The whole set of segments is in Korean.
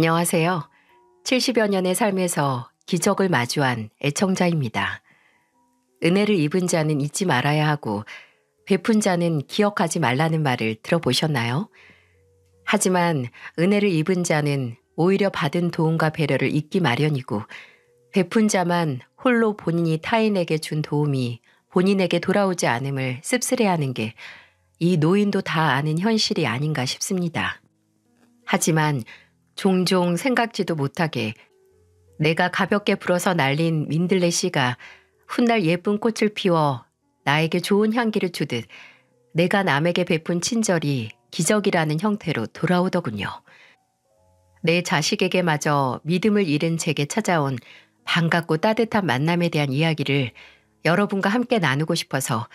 안녕하세요. 70여 년의 삶에서 기적을 마주한 애청자입니다. 은혜를 입은 자는 잊지 말아야 하고 베푼 자는 기억하지 말라는 말을 들어보셨나요? 하지만 은혜를 입은 자는 오히려 받은 도움과 배려를 잊기 마련이고 베푼 자만 홀로 본인이 타인에게 준 도움이 본인에게 돌아오지 않음을 씁쓸해하는 게 이 노인도 다 아는 현실이 아닌가 싶습니다. 하지만 종종 생각지도 못하게 내가 가볍게 불어서 날린 민들레 씨가 훗날 예쁜 꽃을 피워 나에게 좋은 향기를 주듯 내가 남에게 베푼 친절이 기적이라는 형태로 돌아오더군요. 내 자식에게마저 믿음을 잃은 제게 찾아온 반갑고 따뜻한 만남에 대한 이야기를 여러분과 함께 나누고 싶어서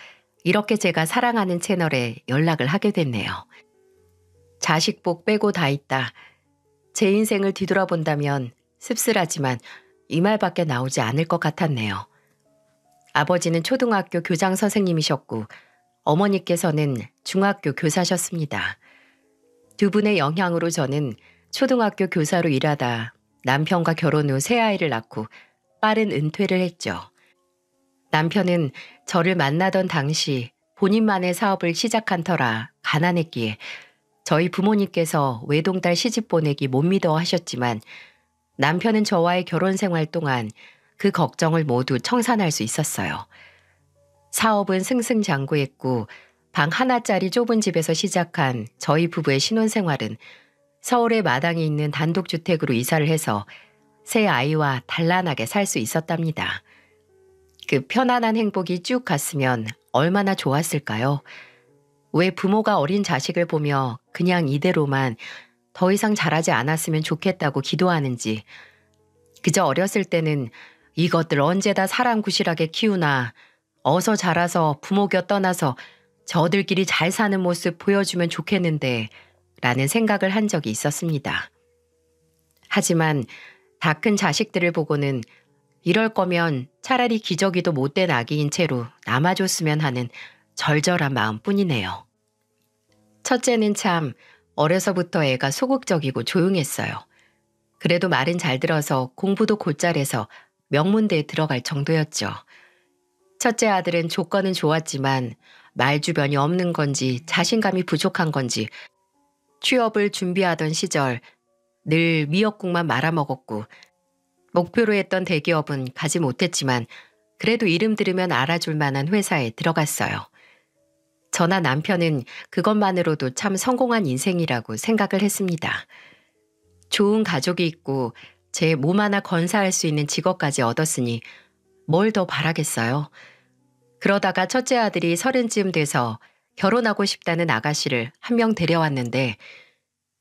이렇게 제가 사랑하는 채널에 연락을 하게 됐네요. 자식복 빼고 다 있다. 제 인생을 뒤돌아본다면 씁쓸하지만 이 말밖에 나오지 않을 것 같았네요. 아버지는 초등학교 교장 선생님이셨고 어머니께서는 중학교 교사셨습니다. 두 분의 영향으로 저는 초등학교 교사로 일하다 남편과 결혼 후 새 아이를 낳고 빠른 은퇴를 했죠. 남편은 저를 만나던 당시 본인만의 사업을 시작한 터라 가난했기에 저희 부모님께서 외동딸 시집 보내기 못 믿어 하셨지만 남편은 저와의 결혼 생활 동안 그 걱정을 모두 청산할 수 있었어요. 사업은 승승장구했고 방 하나짜리 좁은 집에서 시작한 저희 부부의 신혼생활은 서울의 마당에 있는 단독주택으로 이사를 해서 새 아이와 단란하게 살 수 있었답니다. 그 편안한 행복이 쭉 갔으면 얼마나 좋았을까요? 왜 부모가 어린 자식을 보며 그냥 이대로만 더 이상 자라지 않았으면 좋겠다고 기도하는지, 그저 어렸을 때는 이것들 언제 다 사람 구실하게 키우나, 어서 자라서 부모 곁 떠나서 저들끼리 잘 사는 모습 보여주면 좋겠는데 라는 생각을 한 적이 있었습니다. 하지만 다 큰 자식들을 보고는 이럴 거면 차라리 기저귀도 못된 아기인 채로 남아줬으면 하는 절절한 마음뿐이네요. 첫째는 참 어려서부터 애가 소극적이고 조용했어요. 그래도 말은 잘 들어서 공부도 곧잘해서 명문대에 들어갈 정도였죠. 첫째 아들은 조건은 좋았지만 말주변이 없는 건지 자신감이 부족한 건지 취업을 준비하던 시절 늘 미역국만 말아먹었고 목표로 했던 대기업은 가지 못했지만 그래도 이름 들으면 알아줄 만한 회사에 들어갔어요. 저나 남편은 그것만으로도 참 성공한 인생이라고 생각을 했습니다. 좋은 가족이 있고 제 몸 하나 건사할 수 있는 직업까지 얻었으니 뭘 더 바라겠어요. 그러다가 첫째 아들이 30쯤 돼서 결혼하고 싶다는 아가씨를 한 명 데려왔는데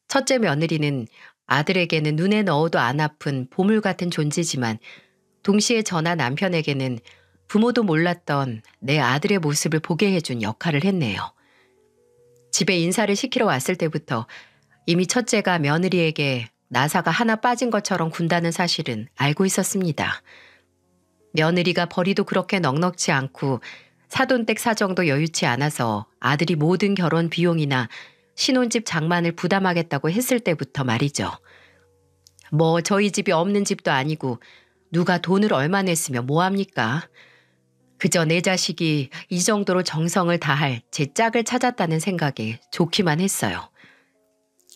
첫째 며느리는 아들에게는 눈에 넣어도 안 아픈 보물 같은 존재지만 동시에 저나 남편에게는 부모도 몰랐던 내 아들의 모습을 보게 해준 역할을 했네요. 집에 인사를 시키러 왔을 때부터 이미 첫째가 며느리에게 나사가 하나 빠진 것처럼 군다는 사실은 알고 있었습니다. 며느리가 벌이도 그렇게 넉넉지 않고 사돈댁 사정도 여유치 않아서 아들이 모든 결혼 비용이나 신혼집 장만을 부담하겠다고 했을 때부터 말이죠. 뭐 저희 집이 없는 집도 아니고 누가 돈을 얼마 냈으면 뭐합니까? 그저 내 자식이 이 정도로 정성을 다할 제 짝을 찾았다는 생각에 좋기만 했어요.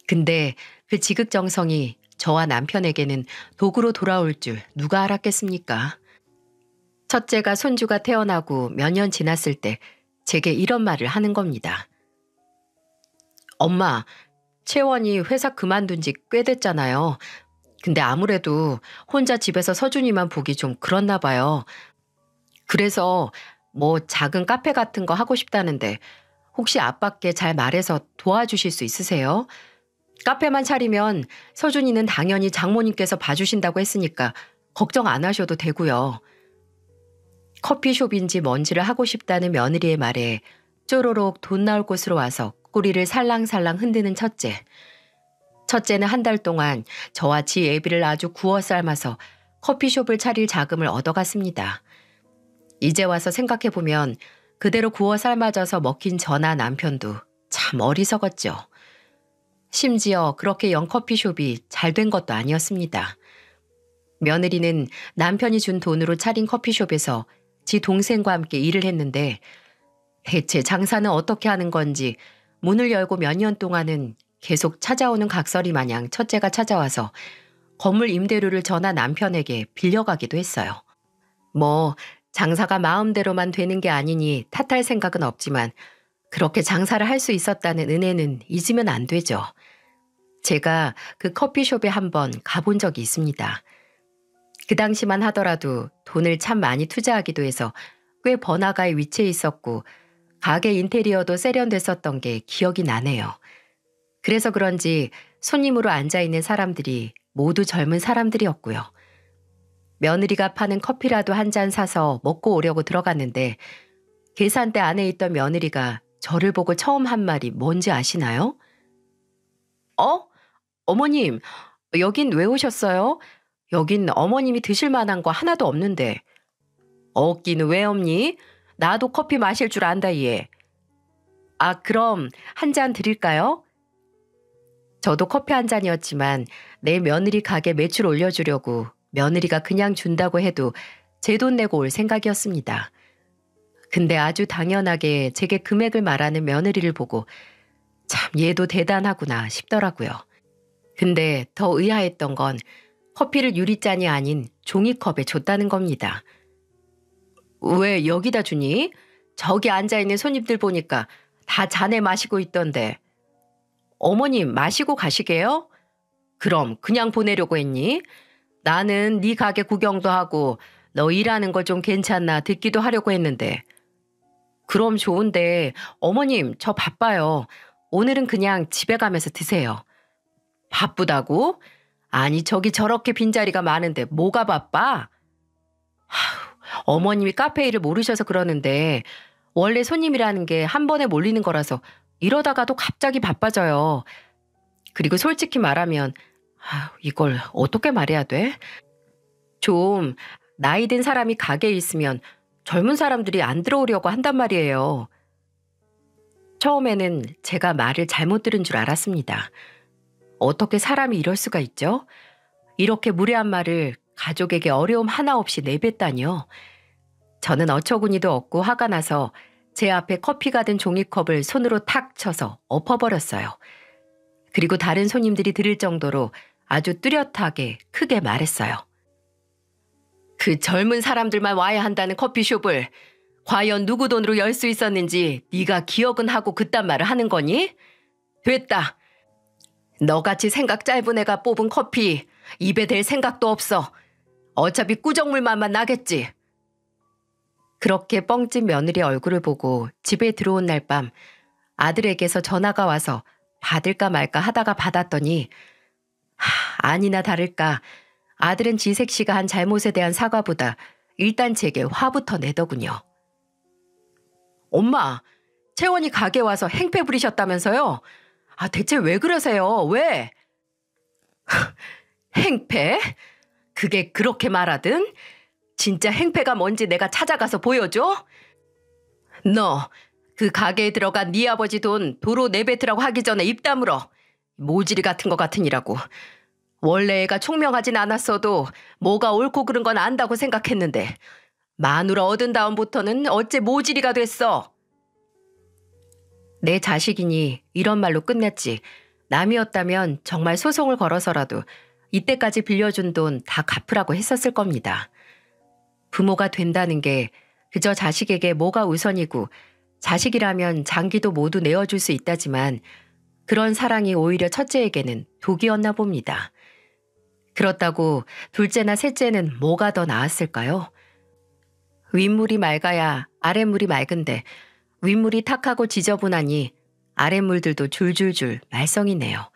근데 그 지극정성이 저와 남편에게는 도구로 돌아올 줄 누가 알았겠습니까? 첫째가 손주가 태어나고 몇 년 지났을 때 제게 이런 말을 하는 겁니다. 엄마, 채원이 회사 그만둔 지 꽤 됐잖아요. 근데 아무래도 혼자 집에서 서준이만 보기 좀 그렇나 봐요. 그래서 뭐 작은 카페 같은 거 하고 싶다는데 혹시 아빠께 잘 말해서 도와주실 수 있으세요? 카페만 차리면 서준이는 당연히 장모님께서 봐주신다고 했으니까 걱정 안 하셔도 되고요. 커피숍인지 뭔지를 하고 싶다는 며느리의 말에 쪼로록 돈 나올 곳으로 와서 꼬리를 살랑살랑 흔드는 첫째. 첫째는 한 달 동안 저와 지 애비를 아주 구워 삶아서 커피숍을 차릴 자금을 얻어갔습니다. 이제 와서 생각해보면 그대로 구워 삶아져서 먹힌 저나 남편도 참 어리석었죠. 심지어 그렇게 영 커피숍이 잘 된 것도 아니었습니다. 며느리는 남편이 준 돈으로 차린 커피숍에서 지 동생과 함께 일을 했는데 대체 장사는 어떻게 하는 건지 문을 열고 몇 년 동안은 계속 찾아오는 각설이 마냥 첫째가 찾아와서 건물 임대료를 전화 남편에게 빌려가기도 했어요. 뭐 장사가 마음대로만 되는 게 아니니 탓할 생각은 없지만 그렇게 장사를 할 수 있었다는 은혜는 잊으면 안 되죠. 제가 그 커피숍에 한번 가본 적이 있습니다. 그 당시만 하더라도 돈을 참 많이 투자하기도 해서 꽤 번화가에 위치해 있었고 가게 인테리어도 세련됐었던 게 기억이 나네요. 그래서 그런지 손님으로 앉아있는 사람들이 모두 젊은 사람들이었고요. 며느리가 파는 커피라도 한 잔 사서 먹고 오려고 들어갔는데 계산대 안에 있던 며느리가 저를 보고 처음 한 말이 뭔지 아시나요? 어머님, 여긴 왜 오셨어요? 여긴 어머님이 드실 만한 거 하나도 없는데. 없기는 왜 없니? 나도 커피 마실 줄 안다 얘. 아, 그럼 한 잔 드릴까요? 저도 커피 한 잔이었지만 내 며느리 가게 매출 올려주려고 며느리가 그냥 준다고 해도 제 돈 내고 올 생각이었습니다. 근데 아주 당연하게 제게 금액을 말하는 며느리를 보고 참 얘도 대단하구나 싶더라고요. 근데 더 의아했던 건 커피를 유리잔이 아닌 종이컵에 줬다는 겁니다. 왜 여기다 주니? 저기 앉아있는 손님들 보니까 다 잔에 마시고 있던데. 어머님 마시고 가시게요? 그럼 그냥 보내려고 했니? 나는 네 가게 구경도 하고 너 일하는 거 좀 괜찮나 듣기도 하려고 했는데. 그럼 좋은데 어머님 저 바빠요. 오늘은 그냥 집에 가면서 드세요. 바쁘다고? 아니 저기 저렇게 빈자리가 많은데 뭐가 바빠? 어머님이 카페 일을 모르셔서 그러는데 원래 손님이라는 게 한 번에 몰리는 거라서 이러다가도 갑자기 바빠져요. 그리고 솔직히 말하면 이걸 어떻게 말해야 돼? 좀 나이 든 사람이 가게에 있으면 젊은 사람들이 안 들어오려고 한단 말이에요. 처음에는 제가 말을 잘못 들은 줄 알았습니다. 어떻게 사람이 이럴 수가 있죠? 이렇게 무례한 말을 가족에게 어려움 하나 없이 내뱉다니요. 저는 어처구니도 없고 화가 나서 제 앞에 커피가 든 종이컵을 손으로 탁 쳐서 엎어버렸어요. 그리고 다른 손님들이 들을 정도로 아주 뚜렷하게 크게 말했어요. 그 젊은 사람들만 와야 한다는 커피숍을 과연 누구 돈으로 열 수 있었는지 네가 기억은 하고 그딴 말을 하는 거니? 됐다. 너같이 생각 짧은 애가 뽑은 커피 입에 댈 생각도 없어. 어차피 꾸정물만만 나겠지. 그렇게 뻥찐 며느리 얼굴을 보고 집에 들어온 날 밤 아들에게서 전화가 와서 받을까 말까 하다가 받았더니 아니나 다를까 아들은 지색 씨가 한 잘못에 대한 사과보다 일단 제게 화부터 내더군요. 엄마, 채원이 가게 와서 행패 부리셨다면서요? 대체 왜 그러세요? 왜? 행패? 그게 그렇게 말하든? 진짜 행패가 뭔지 내가 찾아가서 보여줘? 너 그 가게에 들어간 네 아버지 돈 도로 내뱉으라고 하기 전에 입 다물어. 모질이 같은 거 같으니라고. 원래 애가 총명하진 않았어도 뭐가 옳고 그른 건 안다고 생각했는데 마누라 얻은 다음부터는 어째 모질이가 됐어. 내 자식이니 이런 말로 끝냈지. 남이었다면 정말 소송을 걸어서라도 이때까지 빌려준 돈 다 갚으라고 했었을 겁니다. 부모가 된다는 게 그저 자식에게 뭐가 우선이고 자식이라면 장기도 모두 내어줄 수 있다지만 그런 사랑이 오히려 첫째에게는 독이었나 봅니다. 그렇다고 둘째나 셋째는 뭐가 더 나았을까요? 윗물이 맑아야 아랫물이 맑은데 윗물이 탁하고 지저분하니 아랫물들도 줄줄줄 말썽이네요.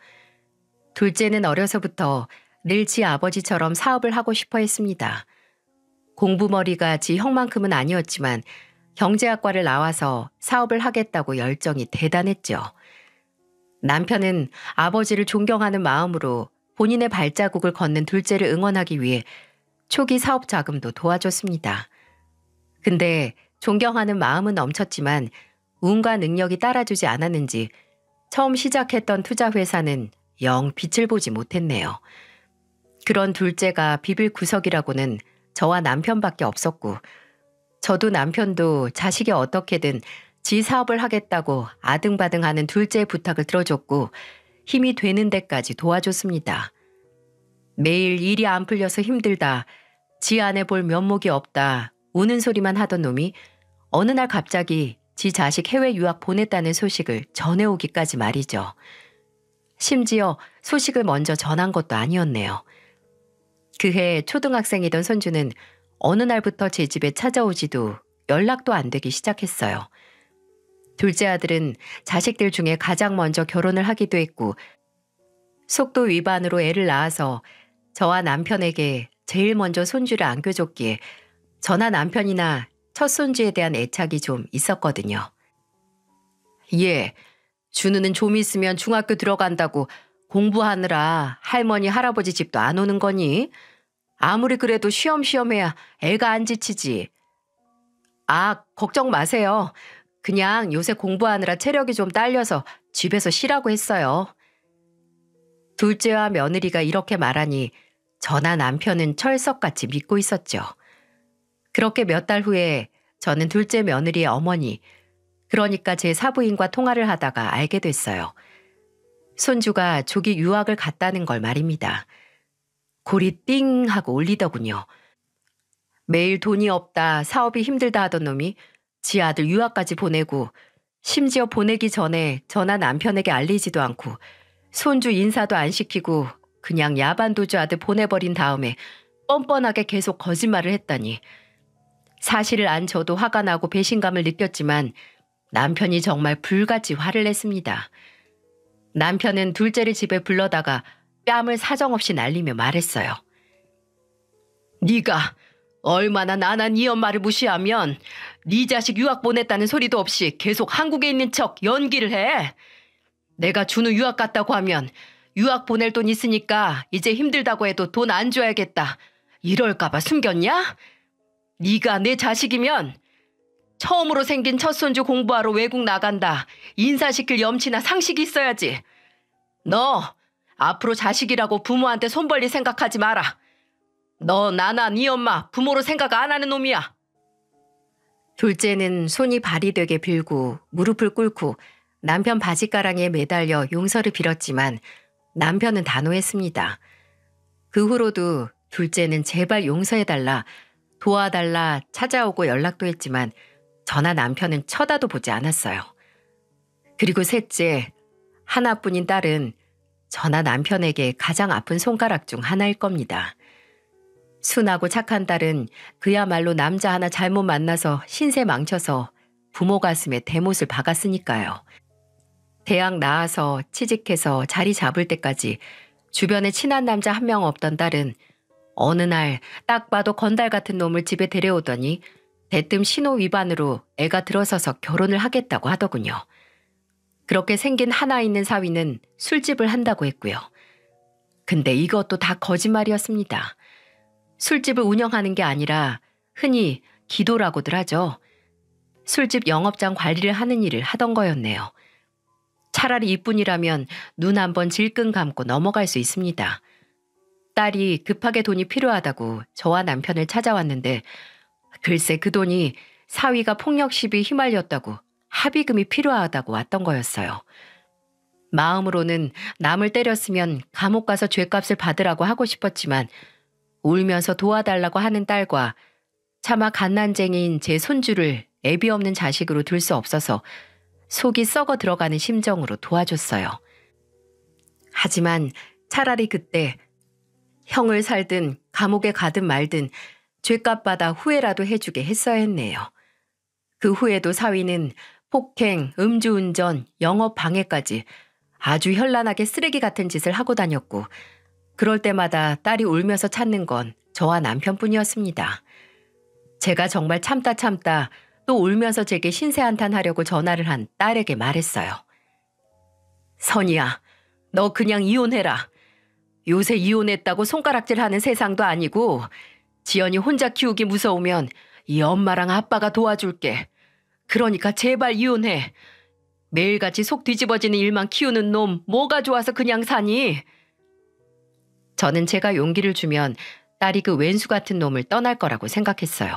둘째는 어려서부터 늘 지 아버지처럼 사업을 하고 싶어 했습니다. 공부머리가 지 형만큼은 아니었지만 경제학과를 나와서 사업을 하겠다고 열정이 대단했죠. 남편은 아버지를 존경하는 마음으로 본인의 발자국을 걷는 둘째를 응원하기 위해 초기 사업 자금도 도와줬습니다. 근데 존경하는 마음은 넘쳤지만 운과 능력이 따라주지 않았는지 처음 시작했던 투자 회사는 영 빛을 보지 못했네요. 그런 둘째가 비빌 구석이라고는 저와 남편밖에 없었고, 저도 남편도 자식이 어떻게든 지 사업을 하겠다고 아등바등하는 둘째의 부탁을 들어줬고 힘이 되는 데까지 도와줬습니다. 매일 일이 안 풀려서 힘들다, 지 안에 볼 면목이 없다, 우는 소리만 하던 놈이 어느 날 갑자기 지 자식 해외 유학 보냈다는 소식을 전해오기까지 말이죠. 심지어 소식을 먼저 전한 것도 아니었네요. 그해 초등학생이던 손주는 어느 날부터 제 집에 찾아오지도 연락도 안 되기 시작했어요. 둘째 아들은 자식들 중에 가장 먼저 결혼을 하기도 했고 속도 위반으로 애를 낳아서 저와 남편에게 제일 먼저 손주를 안겨줬기에 저나 남편이나 첫 손주에 대한 애착이 좀 있었거든요. 예, 준우는 좀 있으면 중학교 들어간다고 공부하느라 할머니 할아버지 집도 안 오는 거니? 아무리 그래도 쉬엄쉬엄 해야 애가 안 지치지. 아, 걱정 마세요. 그냥 요새 공부하느라 체력이 좀 딸려서 집에서 쉬라고 했어요. 둘째와 며느리가 이렇게 말하니 저나 남편은 철석같이 믿고 있었죠. 그렇게 몇 달 후에 저는 둘째 며느리의 어머니, 그러니까 제 사부인과 통화를 하다가 알게 됐어요. 손주가 조기 유학을 갔다는 걸 말입니다. 골이 띵 하고 울리더군요. 매일 돈이 없다, 사업이 힘들다 하던 놈이 지 아들 유학까지 보내고 심지어 보내기 전에 저나 남편에게 알리지도 않고 손주 인사도 안 시키고 그냥 야반도주 아들 보내버린 다음에 뻔뻔하게 계속 거짓말을 했다니. 사실을 안 저도 화가 나고 배신감을 느꼈지만 남편이 정말 불같이 화를 냈습니다. 남편은 둘째를 집에 불러다가 뺨을 사정없이 날리며 말했어요. 네가 얼마나 나나 네 엄마를 무시하면 네 자식 유학 보냈다는 소리도 없이 계속 한국에 있는 척 연기를 해. 내가 준우 유학 갔다고 하면 유학 보낼 돈 있으니까 이제 힘들다고 해도 돈 안 줘야겠다, 이럴까 봐 숨겼냐? 네가 내 자식이면 처음으로 생긴 첫 손주 공부하러 외국 나간다, 인사시킬 염치나 상식이 있어야지. 너 앞으로 자식이라고 부모한테 손 벌릴 생각하지 마라. 너 나나 네 엄마 부모로 생각 안 하는 놈이야. 둘째는 손이 발이 되게 빌고 무릎을 꿇고 남편 바지가랑이에 매달려 용서를 빌었지만 남편은 단호했습니다. 그 후로도 둘째는 제발 용서해달라, 도와달라 찾아오고 연락도 했지만 저나 남편은 쳐다도 보지 않았어요. 그리고 셋째, 하나뿐인 딸은 저나 남편에게 가장 아픈 손가락 중 하나일 겁니다. 순하고 착한 딸은 그야말로 남자 하나 잘못 만나서 신세 망쳐서 부모 가슴에 대못을 박았으니까요. 대학 나와서 취직해서 자리 잡을 때까지 주변에 친한 남자 한 명 없던 딸은 어느 날 딱 봐도 건달 같은 놈을 집에 데려오더니 대뜸 신호 위반으로 애가 들어서서 결혼을 하겠다고 하더군요. 그렇게 생긴 하나 있는 사위는 술집을 한다고 했고요. 근데 이것도 다 거짓말이었습니다. 술집을 운영하는 게 아니라 흔히 기도라고들 하죠. 술집 영업장 관리를 하는 일을 하던 거였네요. 차라리 이뿐이라면 눈 한번 질끈 감고 넘어갈 수 있습니다. 딸이 급하게 돈이 필요하다고 저와 남편을 찾아왔는데 글쎄 그 돈이 사위가 폭력 시비에 휘말렸다고 합의금이 필요하다고 왔던 거였어요. 마음으로는 남을 때렸으면 감옥 가서 죗값을 받으라고 하고 싶었지만 울면서 도와달라고 하는 딸과 차마 갓난쟁이인 제 손주를 애비 없는 자식으로 둘 수 없어서 속이 썩어 들어가는 심정으로 도와줬어요. 하지만 차라리 그때 형을 살든 감옥에 가든 말든 죗값 받아 후회라도 해주게 했어야 했네요. 그 후에도 사위는 폭행, 음주운전, 영업 방해까지 아주 현란하게 쓰레기 같은 짓을 하고 다녔고 그럴 때마다 딸이 울면서 찾는 건 저와 남편뿐이었습니다. 제가 정말 참다 또 울면서 제게 신세한탄하려고 전화를 한 딸에게 말했어요. 선이야, 너 그냥 이혼해라. 요새 이혼했다고 손가락질하는 세상도 아니고 지연이 혼자 키우기 무서우면 이 엄마랑 아빠가 도와줄게. 그러니까 제발 이혼해. 매일같이 속 뒤집어지는 일만 키우는 놈 뭐가 좋아서 그냥 사니? 저는 제가 용기를 주면 딸이 그 왼수 같은 놈을 떠날 거라고 생각했어요.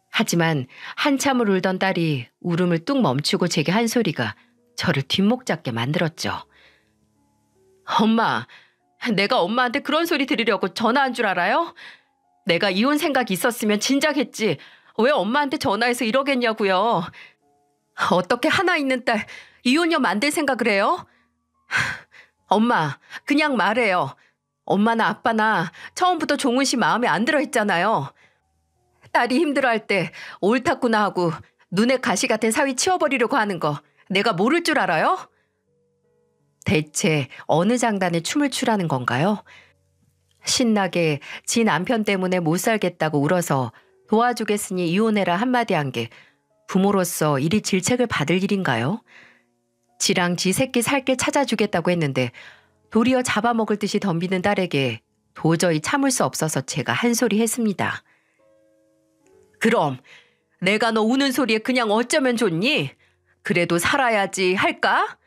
하지만 한참을 울던 딸이 울음을 뚝 멈추고 제게 한 소리가 저를 뒷목 잡게 만들었죠. 엄마, 내가 엄마한테 그런 소리 들으려고 전화한 줄 알아요? 내가 이혼 생각이 있었으면 진작 했지. 왜 엄마한테 전화해서 이러겠냐고요. 어떻게 하나 있는 딸 이혼녀 만들 생각을 해요? 엄마, 그냥 말해요. 엄마나 아빠나 처음부터 종훈 씨 마음에 안 들어 했잖아요. 딸이 힘들어할 때 옳았구나 하고 눈에 가시 같은 사위 치워버리려고 하는 거 내가 모를 줄 알아요? 대체 어느 장단에 춤을 추라는 건가요? 신나게 지 남편 때문에 못 살겠다고 울어서 도와주겠으니 이혼해라 한마디 한 게 부모로서 이리 질책을 받을 일인가요? 지랑 지 새끼 살길 찾아주겠다고 했는데 도리어 잡아먹을 듯이 덤비는 딸에게 도저히 참을 수 없어서 제가 한 소리 했습니다. 그럼 내가 너 우는 소리에 그냥 어쩌면 좋니? 그래도 살아야지 할까?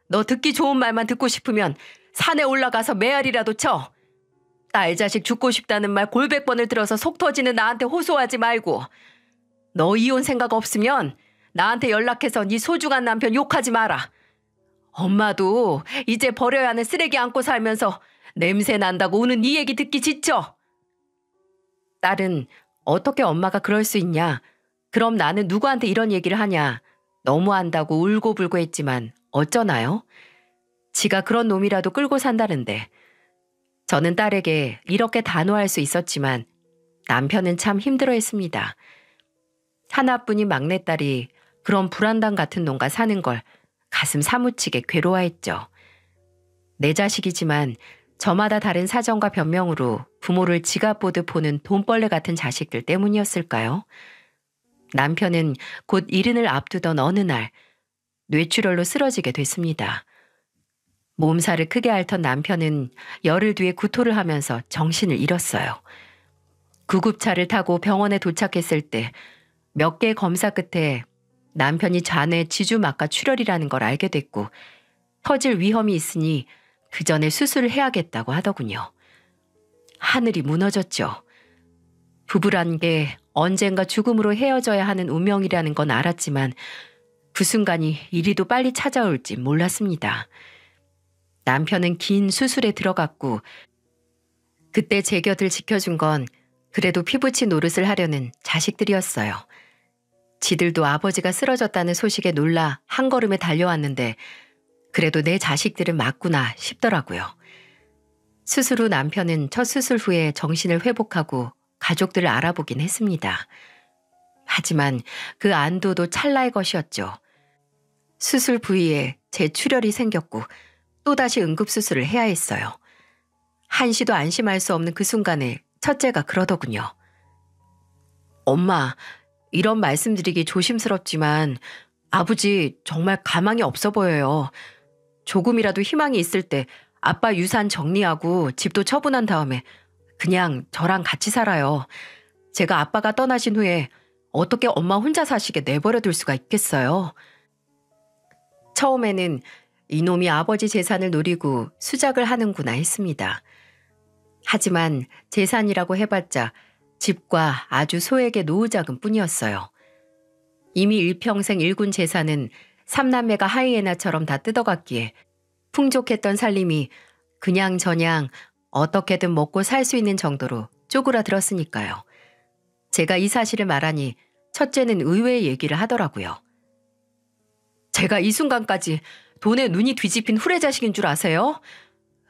너 듣기 좋은 말만 듣고 싶으면 산에 올라가서 메아리라도 쳐. 딸 자식 죽고 싶다는 말 골백 번을 들어서 속 터지는 나한테 호소하지 말고. 너 이혼 생각 없으면 나한테 연락해서 네 소중한 남편 욕하지 마라. 엄마도 이제 버려야 하는 쓰레기 안고 살면서 냄새 난다고 우는 네 얘기 듣기 지쳐. 딸은 어떻게 엄마가 그럴 수 있냐. 그럼 나는 누구한테 이런 얘기를 하냐. 너무한다고 울고불고 했지만 어쩌나요? 지가 그런 놈이라도 끌고 산다는데. 저는 딸에게 이렇게 단호할 수 있었지만 남편은 참 힘들어했습니다. 하나뿐인 막내딸이 그런 불안당 같은 놈과 사는 걸 가슴 사무치게 괴로워했죠. 내 자식이지만 저마다 다른 사정과 변명으로 부모를 지갑 보듯 보는 돈벌레 같은 자식들 때문이었을까요? 남편은 곧 일흔을 앞두던 어느 날 뇌출혈로 쓰러지게 됐습니다. 몸살을 크게 앓던 남편은 열흘 뒤에 구토를 하면서 정신을 잃었어요. 구급차를 타고 병원에 도착했을 때 몇 개의 검사 끝에 남편이 잔해 지주막하 출혈이라는 걸 알게 됐고 터질 위험이 있으니 그 전에 수술을 해야겠다고 하더군요. 하늘이 무너졌죠. 부부란 게 언젠가 죽음으로 헤어져야 하는 운명이라는 건 알았지만 그 순간이 이리도 빨리 찾아올지 몰랐습니다. 남편은 긴 수술에 들어갔고 그때 제 곁을 지켜준 건 그래도 피부치 노릇을 하려는 자식들이었어요. 지들도 아버지가 쓰러졌다는 소식에 놀라 한 걸음에 달려왔는데 그래도 내 자식들은 맞구나 싶더라고요. 수술 후 남편은 첫 수술 후에 정신을 회복하고 가족들을 알아보긴 했습니다. 하지만 그 안도도 찰나의 것이었죠. 수술 부위에 재출혈이 생겼고 또다시 응급수술을 해야 했어요. 한시도 안심할 수 없는 그 순간에 첫째가 그러더군요. 엄마, 이런 말씀드리기 조심스럽지만 아버지 정말 가망이 없어 보여요. 조금이라도 희망이 있을 때 아빠 유산 정리하고 집도 처분한 다음에 그냥 저랑 같이 살아요. 제가 아빠가 떠나신 후에 어떻게 엄마 혼자 사시게 내버려 둘 수가 있겠어요. 처음에는 이놈이 아버지 재산을 노리고 수작을 하는구나 했습니다. 하지만 재산이라고 해봤자 집과 아주 소액의 노후자금 뿐이었어요. 이미 일평생 일군 재산은 삼남매가 하이에나처럼 다 뜯어갔기에 풍족했던 살림이 그냥저냥 어떻게든 먹고 살 수 있는 정도로 쪼그라들었으니까요. 제가 이 사실을 말하니 첫째는 의외의 얘기를 하더라고요. 제가 이 순간까지 돈에 눈이 뒤집힌 후레자식인 줄 아세요?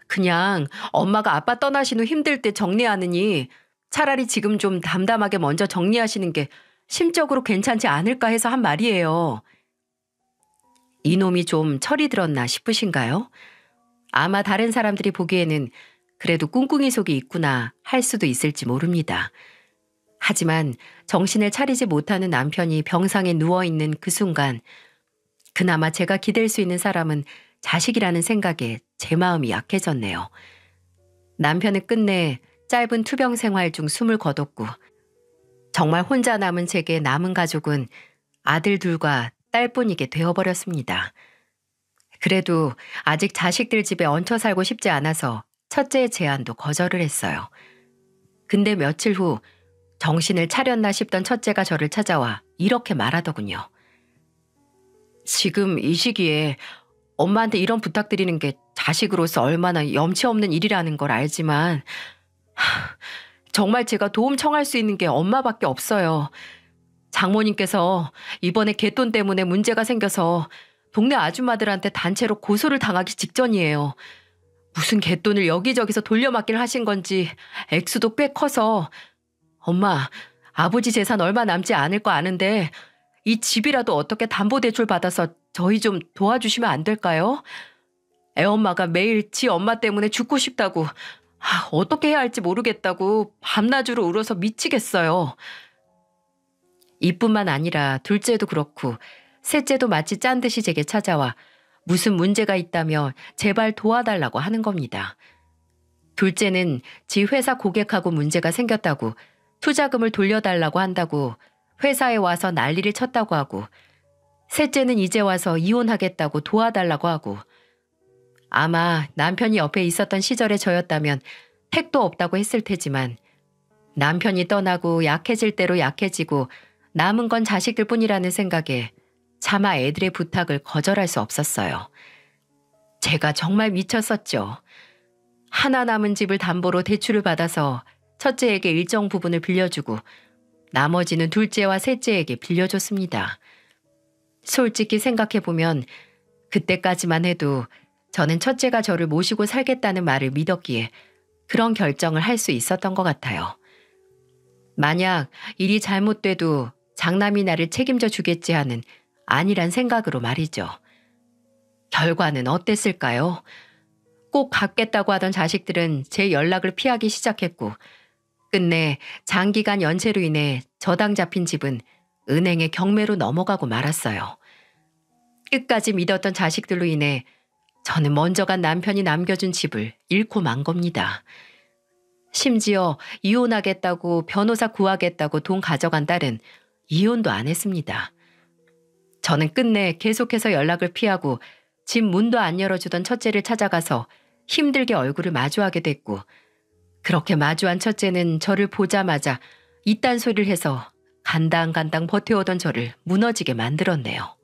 그냥 엄마가 아빠 떠나신 후 힘들 때 정리하느니 차라리 지금 좀 담담하게 먼저 정리하시는 게 심적으로 괜찮지 않을까 해서 한 말이에요. 이놈이 좀 철이 들었나 싶으신가요? 아마 다른 사람들이 보기에는 그래도 꿍꿍이 속이 있구나 할 수도 있을지 모릅니다. 하지만 정신을 차리지 못하는 남편이 병상에 누워있는 그 순간 그나마 제가 기댈 수 있는 사람은 자식이라는 생각에 제 마음이 약해졌네요. 남편은 끝내 짧은 투병 생활 중 숨을 거뒀고 정말 혼자 남은 제게 남은 가족은 아들 둘과 딸뿐이게 되어버렸습니다. 그래도 아직 자식들 집에 얹혀 살고 싶지 않아서 첫째의 제안도 거절을 했어요. 근데 며칠 후 정신을 차렸나 싶던 첫째가 저를 찾아와 이렇게 말하더군요. 지금 이 시기에 엄마한테 이런 부탁드리는 게 자식으로서 얼마나 염치 없는 일이라는 걸 알지만 정말 제가 도움 청할 수 있는 게 엄마밖에 없어요. 장모님께서 이번에 갯돈 때문에 문제가 생겨서 동네 아줌마들한테 단체로 고소를 당하기 직전이에요. 무슨 갯돈을 여기저기서 돌려막기를 하신 건지 액수도 꽤 커서 엄마, 아버지 재산 얼마 남지 않을 거 아는데 이 집이라도 어떻게 담보대출 받아서 저희 좀 도와주시면 안 될까요? 애엄마가 매일 지 엄마 때문에 죽고 싶다고 어떻게 해야 할지 모르겠다고 밤낮으로 울어서 미치겠어요. 이뿐만 아니라 둘째도 그렇고 셋째도 마치 짠 듯이 제게 찾아와 무슨 문제가 있다며 제발 도와달라고 하는 겁니다. 둘째는 지 회사 고객하고 문제가 생겼다고 투자금을 돌려달라고 한다고 회사에 와서 난리를 쳤다고 하고 셋째는 이제 와서 이혼하겠다고 도와달라고 하고 아마 남편이 옆에 있었던 시절에 저였다면 택도 없다고 했을 테지만 남편이 떠나고 약해질 대로 약해지고 남은 건 자식들 뿐이라는 생각에 차마 애들의 부탁을 거절할 수 없었어요. 제가 정말 미쳤었죠. 하나 남은 집을 담보로 대출을 받아서 첫째에게 일정 부분을 빌려주고 나머지는 둘째와 셋째에게 빌려줬습니다. 솔직히 생각해보면 그때까지만 해도 저는 첫째가 저를 모시고 살겠다는 말을 믿었기에 그런 결정을 할 수 있었던 것 같아요. 만약 일이 잘못돼도 장남이 나를 책임져 주겠지 하는 아니란 생각으로 말이죠. 결과는 어땠을까요? 꼭 갖겠다고 하던 자식들은 제 연락을 피하기 시작했고 끝내 장기간 연체로 인해 저당 잡힌 집은 은행의 경매로 넘어가고 말았어요. 끝까지 믿었던 자식들로 인해 저는 먼저 간 남편이 남겨준 집을 잃고 만 겁니다. 심지어 이혼하겠다고 변호사 구하겠다고 돈 가져간 딸은 이혼도 안 했습니다. 저는 끝내 계속해서 연락을 피하고 집 문도 안 열어주던 첫째를 찾아가서 힘들게 얼굴을 마주하게 됐고 그렇게 마주한 첫째는 저를 보자마자 이딴 소리를 해서 간당간당 버텨오던 저를 무너지게 만들었네요.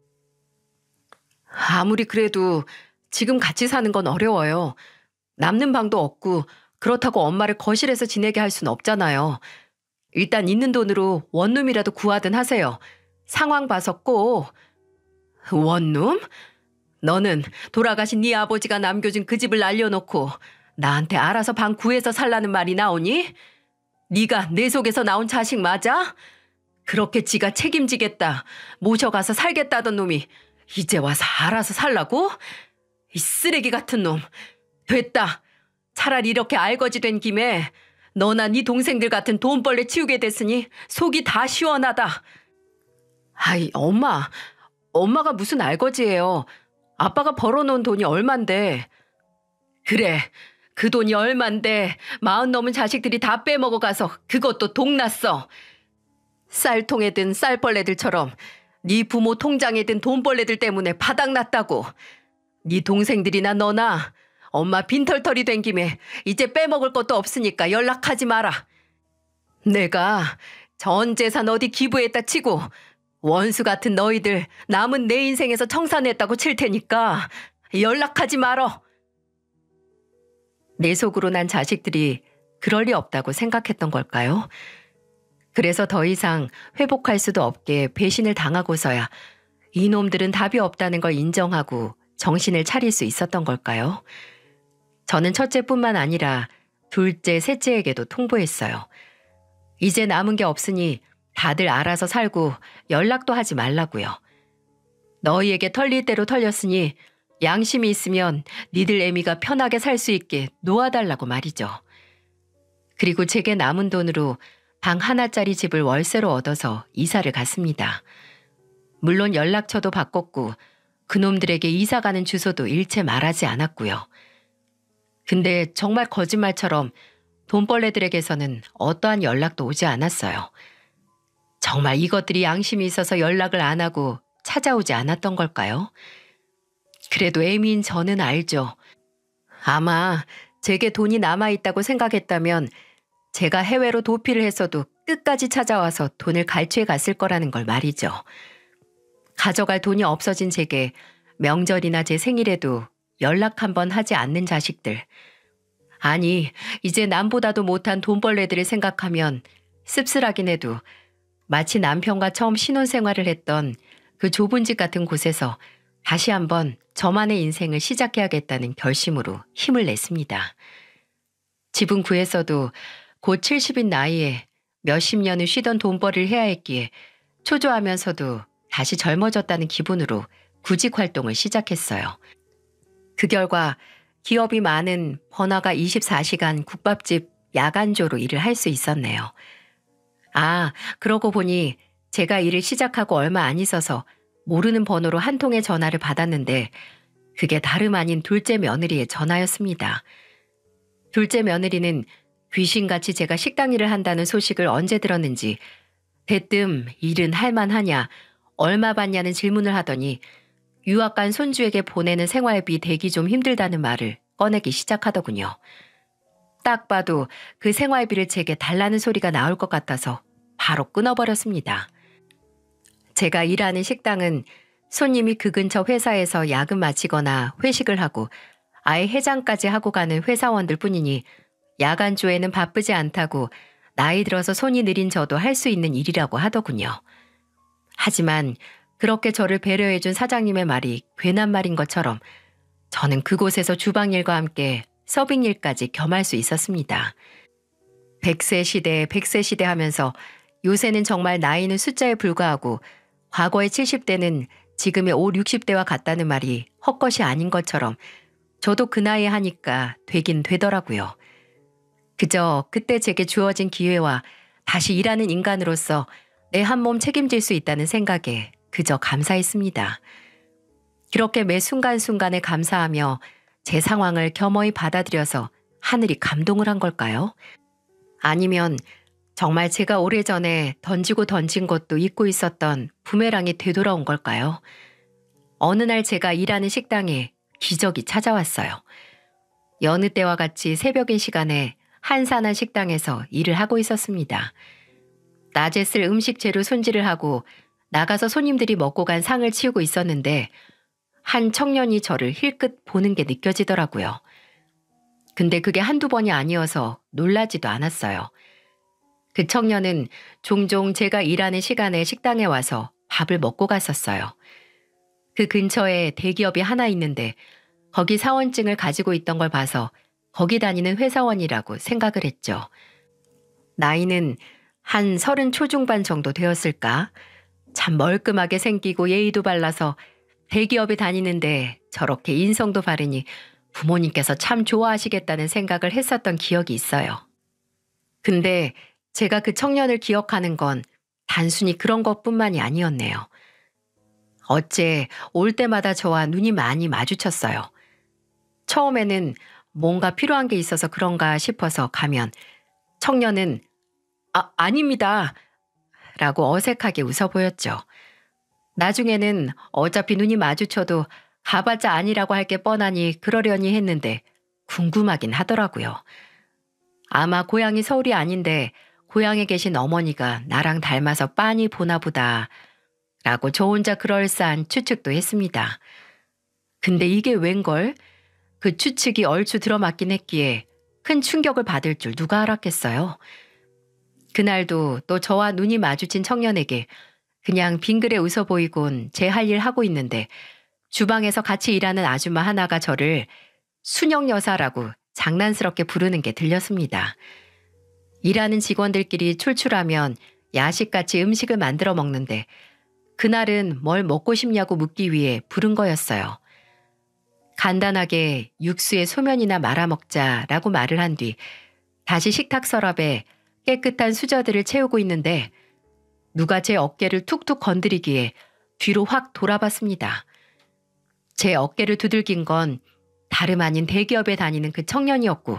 아무리 그래도 지금 같이 사는 건 어려워요. 남는 방도 없고 그렇다고 엄마를 거실에서 지내게 할 순 없잖아요. 일단 있는 돈으로 원룸이라도 구하든 하세요. 상황 봐서 꼭. 원룸? 너는 돌아가신 네 아버지가 남겨준 그 집을 날려놓고 나한테 알아서 방 구해서 살라는 말이 나오니? 네가 내 속에서 나온 자식 맞아? 그렇게 지가 책임지겠다, 모셔가서 살겠다던 놈이 이제 와서 알아서 살라고? 이 쓰레기 같은 놈. 됐다. 차라리 이렇게 알거지 된 김에 너나 네 동생들 같은 돈벌레 치우게 됐으니 속이 다 시원하다. 아이, 엄마가 무슨 알거지예요. 아빠가 벌어놓은 돈이 얼만데. 그래, 그 돈이 얼만데 40 넘은 자식들이 다 빼먹어가서 그것도 동났어. 쌀통에 든 쌀벌레들처럼 네 부모 통장에 든 돈벌레들 때문에 바닥났다고. 네 동생들이나 너나 엄마 빈털털이 된 김에 이제 빼먹을 것도 없으니까 연락하지 마라. 내가 전 재산 어디 기부했다 치고 원수 같은 너희들 남은 내 인생에서 청산했다고 칠 테니까 연락하지 말어. 내 속으로 난 자식들이 그럴 리 없다고 생각했던 걸까요? 그래서 더 이상 회복할 수도 없게 배신을 당하고서야 이놈들은 답이 없다는 걸 인정하고 정신을 차릴 수 있었던 걸까요? 저는 첫째뿐만 아니라 둘째, 셋째에게도 통보했어요. 이제 남은 게 없으니 다들 알아서 살고 연락도 하지 말라고요. 너희에게 털릴 대로 털렸으니 양심이 있으면 니들 애미가 편하게 살 수 있게 놓아달라고 말이죠. 그리고 제게 남은 돈으로 방 하나짜리 집을 월세로 얻어서 이사를 갔습니다. 물론 연락처도 바꿨고 그놈들에게 이사 가는 주소도 일체 말하지 않았고요. 근데 정말 거짓말처럼 돈벌레들에게서는 어떠한 연락도 오지 않았어요. 정말 이것들이 양심이 있어서 연락을 안 하고 찾아오지 않았던 걸까요? 그래도 애미인 저는 알죠. 아마 제게 돈이 남아있다고 생각했다면 제가 해외로 도피를 했어도 끝까지 찾아와서 돈을 갈취해 갔을 거라는 걸 말이죠. 가져갈 돈이 없어진 제게 명절이나 제 생일에도 연락 한번 하지 않는 자식들. 아니, 이제 남보다도 못한 돈벌레들을 생각하면 씁쓸하긴 해도 마치 남편과 처음 신혼생활을 했던 그 좁은 집 같은 곳에서 다시 한번 저만의 인생을 시작해야겠다는 결심으로 힘을 냈습니다. 집은 구했어도 곧 70인 나이에 몇십 년을 쉬던 돈벌이를 해야 했기에 초조하면서도 다시 젊어졌다는 기분으로 구직 활동을 시작했어요. 그 결과 기업이 많은 번화가 24시간 국밥집 야간조로 일을 할 수 있었네요. 아, 그러고 보니 제가 일을 시작하고 얼마 안 있어서 모르는 번호로 한 통의 전화를 받았는데 그게 다름 아닌 둘째 며느리의 전화였습니다. 둘째 며느리는 귀신같이 제가 식당 일을 한다는 소식을 언제 들었는지 대뜸 일은 할만하냐, 얼마 받냐는 질문을 하더니 유학 간 손주에게 보내는 생활비 대기 좀 힘들다는 말을 꺼내기 시작하더군요. 딱 봐도 그 생활비를 제게 달라는 소리가 나올 것 같아서 바로 끊어버렸습니다. 제가 일하는 식당은 손님이 그 근처 회사에서 야근 마치거나 회식을 하고 아예 해장까지 하고 가는 회사원들 뿐이니 야간조에는 바쁘지 않다고 나이 들어서 손이 느린 저도 할 수 있는 일이라고 하더군요. 하지만 그렇게 저를 배려해준 사장님의 말이 괜한 말인 것처럼 저는 그곳에서 주방일과 함께 서빙일까지 겸할 수 있었습니다. 100세 시대, 100세 시대 하면서 요새는 정말 나이는 숫자에 불과하고 과거의 70대는 지금의 5, 60대와 같다는 말이 헛것이 아닌 것처럼 저도 그 나이에 하니까 되긴 되더라고요. 그저 그때 제게 주어진 기회와 다시 일하는 인간으로서 내 한 몸 책임질 수 있다는 생각에 그저 감사했습니다. 그렇게 매 순간순간에 감사하며 제 상황을 겸허히 받아들여서 하늘이 감동을 한 걸까요? 아니면 정말 제가 오래전에 던지고 던진 것도 잊고 있었던 부메랑이 되돌아온 걸까요? 어느 날 제가 일하는 식당에 기적이 찾아왔어요. 여느 때와 같이 새벽인 시간에 한산한 식당에서 일을 하고 있었습니다. 낮에 쓸 음식 재료 손질을 하고 나가서 손님들이 먹고 간 상을 치우고 있었는데 한 청년이 저를 힐끗 보는 게 느껴지더라고요. 근데 그게 한두 번이 아니어서 놀라지도 않았어요. 그 청년은 종종 제가 일하는 시간에 식당에 와서 밥을 먹고 갔었어요. 그 근처에 대기업이 하나 있는데 거기 사원증을 가지고 있던 걸 봐서 거기 다니는 회사원이라고 생각을 했죠. 나이는 한 30 초중반 정도 되었을까? 참 멀끔하게 생기고 예의도 발라서 대기업에 다니는데 저렇게 인성도 바르니 부모님께서 참 좋아하시겠다는 생각을 했었던 기억이 있어요. 근데 제가 그 청년을 기억하는 건 단순히 그런 것뿐만이 아니었네요. 어째 올 때마다 저와 눈이 많이 마주쳤어요. 처음에는 뭔가 필요한 게 있어서 그런가 싶어서 가면 청년은 아닙니다. 라고 어색하게 웃어 보였죠. 나중에는 어차피 눈이 마주쳐도 가봤자 아니라고 할 게 뻔하니 그러려니 했는데 궁금하긴 하더라고요. 아마 고향이 서울이 아닌데 고향에 계신 어머니가 나랑 닮아서 빤히 보나 보다 라고 저 혼자 그럴싸한 추측도 했습니다. 근데 이게 웬걸? 그 추측이 얼추 들어맞긴 했기에 큰 충격을 받을 줄 누가 알았겠어요. 그날도 또 저와 눈이 마주친 청년에게 그냥 빙그레 웃어 보이곤 제 할 일 하고 있는데 주방에서 같이 일하는 아줌마 하나가 저를 순영 여사라고 장난스럽게 부르는 게 들렸습니다. 일하는 직원들끼리 출출하면 야식같이 음식을 만들어 먹는데 그날은 뭘 먹고 싶냐고 묻기 위해 부른 거였어요. 간단하게 육수에 소면이나 말아 먹자라고 말을 한 뒤 다시 식탁 서랍에 깨끗한 수저들을 채우고 있는데 누가 제 어깨를 툭툭 건드리기에 뒤로 확 돌아봤습니다. 제 어깨를 두들긴 건 다름 아닌 대기업에 다니는 그 청년이었고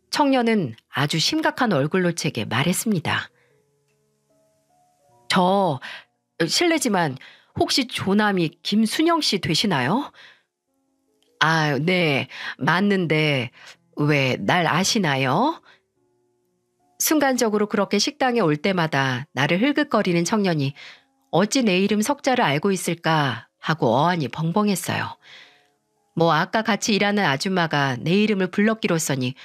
청년은 아주 심각한 얼굴로 제게 말했습니다. 실례지만 혹시 조남이 김순영 씨 되시나요? 아, 네, 맞는데 왜 날 아시나요? 순간적으로 그렇게 식당에 올 때마다 나를 흘끗거리는 청년이 어찌 내 이름 석자를 알고 있을까 하고 어안이 벙벙했어요. 뭐 아까 같이 일하는 아줌마가 내 이름을 불렀기로써니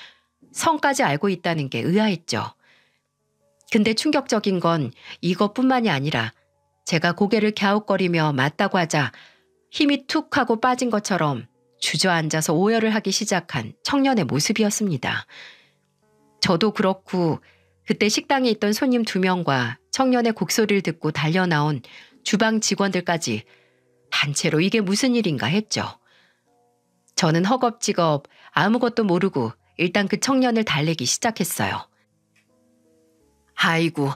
성까지 알고 있다는 게 의아했죠. 근데 충격적인 건 이것뿐만이 아니라 제가 고개를 갸웃거리며 맞다고 하자 힘이 툭 하고 빠진 것처럼 주저앉아서 오열을 하기 시작한 청년의 모습이었습니다. 저도 그렇고 그때 식당에 있던 손님 2명과 청년의 곡소리를 듣고 달려나온 주방 직원들까지 단체로 이게 무슨 일인가 했죠. 저는 허겁지겁 아무것도 모르고 일단 그 청년을 달래기 시작했어요. 아이고,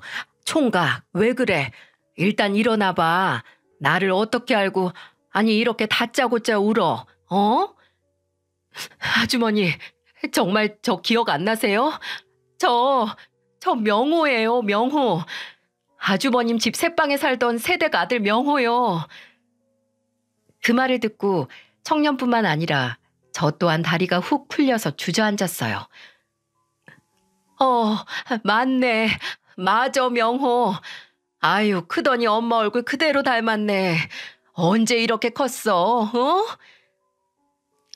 총각, 왜 그래? 일단 일어나봐. 나를 어떻게 알고, 아니 이렇게 다짜고짜 울어, 어? 아주머니, 정말 저 기억 안 나세요? 저 명호예요, 명호. 아주버님 집 새방에 살던 새댁 아들 명호요. 그 말을 듣고 청년뿐만 아니라 저 또한 다리가 훅 풀려서 주저앉았어요. 맞네. 맞아, 명호. 아유, 크더니 엄마 얼굴 그대로 닮았네. 언제 이렇게 컸어, 어?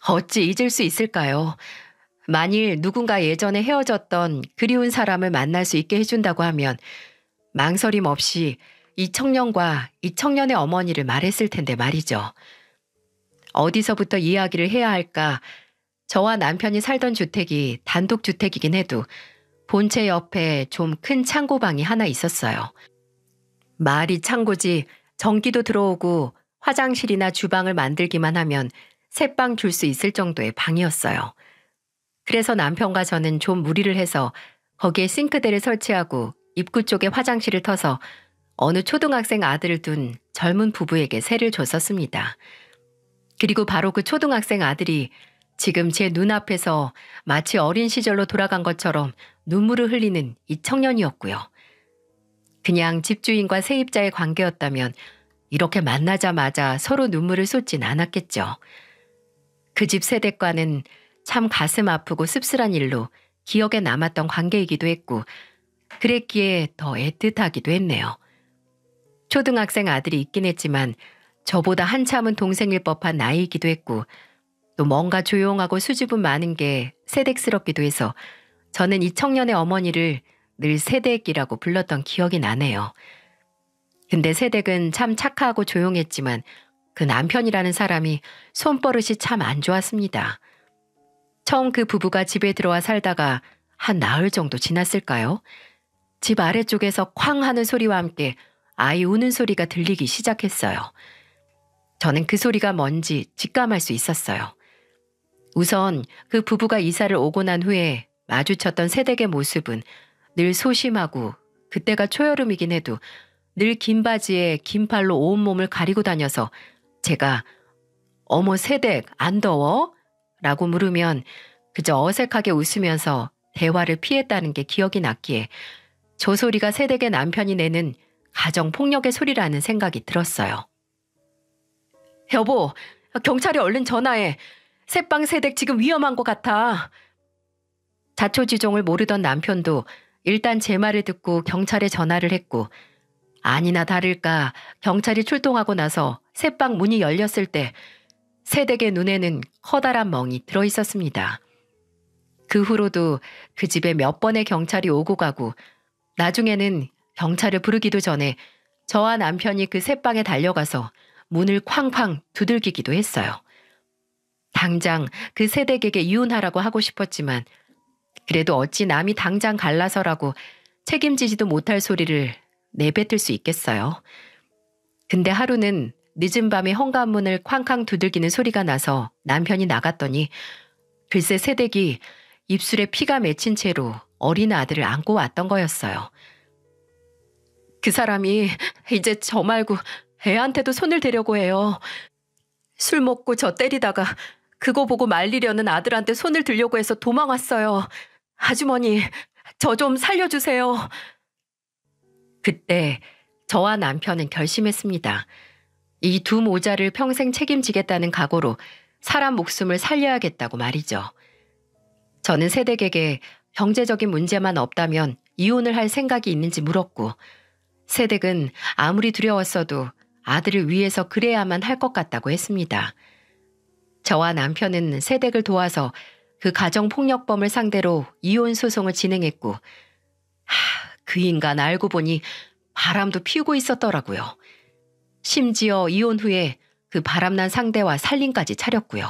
어찌 잊을 수 있을까요? 만일 누군가 예전에 헤어졌던 그리운 사람을 만날 수 있게 해준다고 하면 망설임 없이 이 청년과 이 청년의 어머니를 말했을 텐데 말이죠. 어디서부터 이야기를 해야 할까? 저와 남편이 살던 주택이 단독주택이긴 해도 본체 옆에 좀 큰 창고방이 하나 있었어요. 말이 창고지 전기도 들어오고 화장실이나 주방을 만들기만 하면 새방 줄 수 있을 정도의 방이었어요. 그래서 남편과 저는 좀 무리를 해서 거기에 싱크대를 설치하고 입구 쪽에 화장실을 터서 어느 초등학생 아들을 둔 젊은 부부에게 세를 줬었습니다. 그리고 바로 그 초등학생 아들이 지금 제 눈앞에서 마치 어린 시절로 돌아간 것처럼 눈물을 흘리는 이 청년이었고요. 그냥 집주인과 세입자의 관계였다면 이렇게 만나자마자 서로 눈물을 쏟진 않았겠죠. 그 집 세댁과는 참 가슴 아프고 씁쓸한 일로 기억에 남았던 관계이기도 했고 그랬기에 더 애틋하기도 했네요. 초등학생 아들이 있긴 했지만 저보다 한참은 동생일 법한 나이이기도 했고 또 뭔가 조용하고 수줍음 많은 게 세댁스럽기도 해서 저는 이 청년의 어머니를 늘 세댁이라고 불렀던 기억이 나네요. 근데 세댁은 참 착하고 조용했지만 그 남편이라는 사람이 손버릇이 참 안 좋았습니다. 처음 그 부부가 집에 들어와 살다가 한 나흘 정도 지났을까요? 집 아래쪽에서 쾅 하는 소리와 함께 아이 우는 소리가 들리기 시작했어요. 저는 그 소리가 뭔지 직감할 수 있었어요. 우선 그 부부가 이사를 오고 난 후에 마주쳤던 세댁의 모습은 늘 소심하고 그때가 초여름이긴 해도 늘 긴 바지에 긴 팔로 온몸을 가리고 다녀서 제가 어머 세댁 안 더워? 라고 물으면 그저 어색하게 웃으면서 대화를 피했다는 게 기억이 났기에 저 소리가 세댁의 남편이 내는 가정폭력의 소리라는 생각이 들었어요. 여보, 경찰에 얼른 전화해. 새빵 세댁 지금 위험한 것 같아. 자초지종을 모르던 남편도 일단 제 말을 듣고 경찰에 전화를 했고 아니나 다를까 경찰이 출동하고 나서 새빵 문이 열렸을 때 세댁의 눈에는 커다란 멍이 들어있었습니다. 그 후로도 그 집에 몇 번의 경찰이 오고 가고 나중에는 경찰을 부르기도 전에 저와 남편이 그 새방에 달려가서 문을 쾅쾅 두들기기도 했어요. 당장 그 세댁에게 이혼하라고 하고 싶었지만 그래도 어찌 남이 당장 갈라서라고 책임지지도 못할 소리를 내뱉을 수 있겠어요. 근데 하루는 늦은 밤에 현관문을 쾅쾅 두들기는 소리가 나서 남편이 나갔더니 글쎄 세댁이 입술에 피가 맺힌 채로 어린 아들을 안고 왔던 거였어요. 그 사람이 이제 저 말고 애한테도 손을 대려고 해요. 술 먹고 저 때리다가 그거 보고 말리려는 아들한테 손을 들려고 해서 도망왔어요. 아주머니, 저 좀 살려주세요. 그때 저와 남편은 결심했습니다. 이 두 모자를 평생 책임지겠다는 각오로 사람 목숨을 살려야겠다고 말이죠. 저는 세댁에게 경제적인 문제만 없다면 이혼을 할 생각이 있는지 물었고, 세댁은 아무리 두려웠어도 아들을 위해서 그래야만 할 것 같다고 했습니다. 저와 남편은 세댁을 도와서 그 가정폭력범을 상대로 이혼 소송을 진행했고, 그 인간 알고 보니 바람도 피우고 있었더라고요. 심지어 이혼 후에 그 바람난 상대와 살림까지 차렸고요.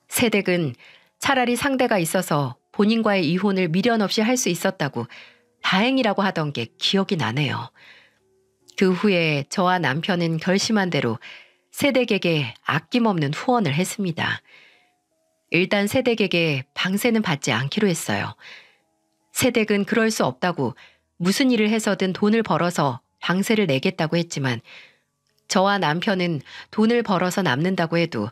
세댁은 차라리 상대가 있어서 본인과의 이혼을 미련 없이 할 수 있었다고 다행이라고 하던 게 기억이 나네요. 그 후에 저와 남편은 결심한 대로 세댁에게 아낌없는 후원을 했습니다. 일단 세댁에게 방세는 받지 않기로 했어요. 세댁은 그럴 수 없다고 무슨 일을 해서든 돈을 벌어서 방세를 내겠다고 했지만, 저와 남편은 돈을 벌어서 남는다고 해도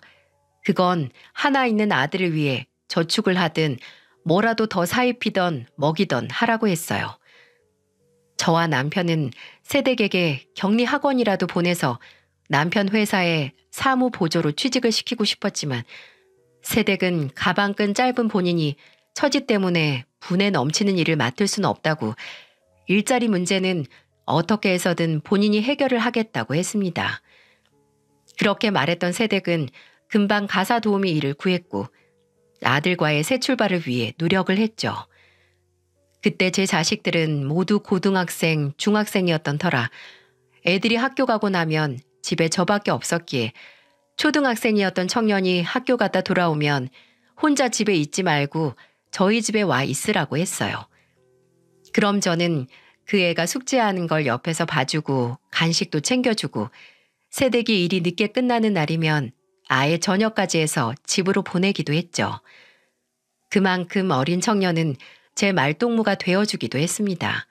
그건 하나 있는 아들을 위해 저축을 하든 뭐라도 더 사입히던 먹이던 하라고 했어요. 저와 남편은 세댁에게 격리학원이라도 보내서 남편 회사에 사무 보조로 취직을 시키고 싶었지만, 세댁은 가방끈 짧은 본인이 처지 때문에 분에 넘치는 일을 맡을 수는 없다고 일자리 문제는 어떻게 해서든 본인이 해결을 하겠다고 했습니다. 그렇게 말했던 세댁은 금방 가사 도우미 일을 구했고 아들과의 새 출발을 위해 노력을 했죠. 그때 제 자식들은 모두 고등학생, 중학생이었던 터라 애들이 학교 가고 나면 집에 저밖에 없었기에 초등학생이었던 청년이 학교 갔다 돌아오면 혼자 집에 있지 말고 저희 집에 와 있으라고 했어요. 그럼 저는 그 애가 숙제하는 걸 옆에서 봐주고 간식도 챙겨주고 세댁이 일이 늦게 끝나는 날이면 아예 저녁까지 해서 집으로 보내기도 했죠. 그만큼 어린 청년은 제 말동무가 되어주기도 했습니다.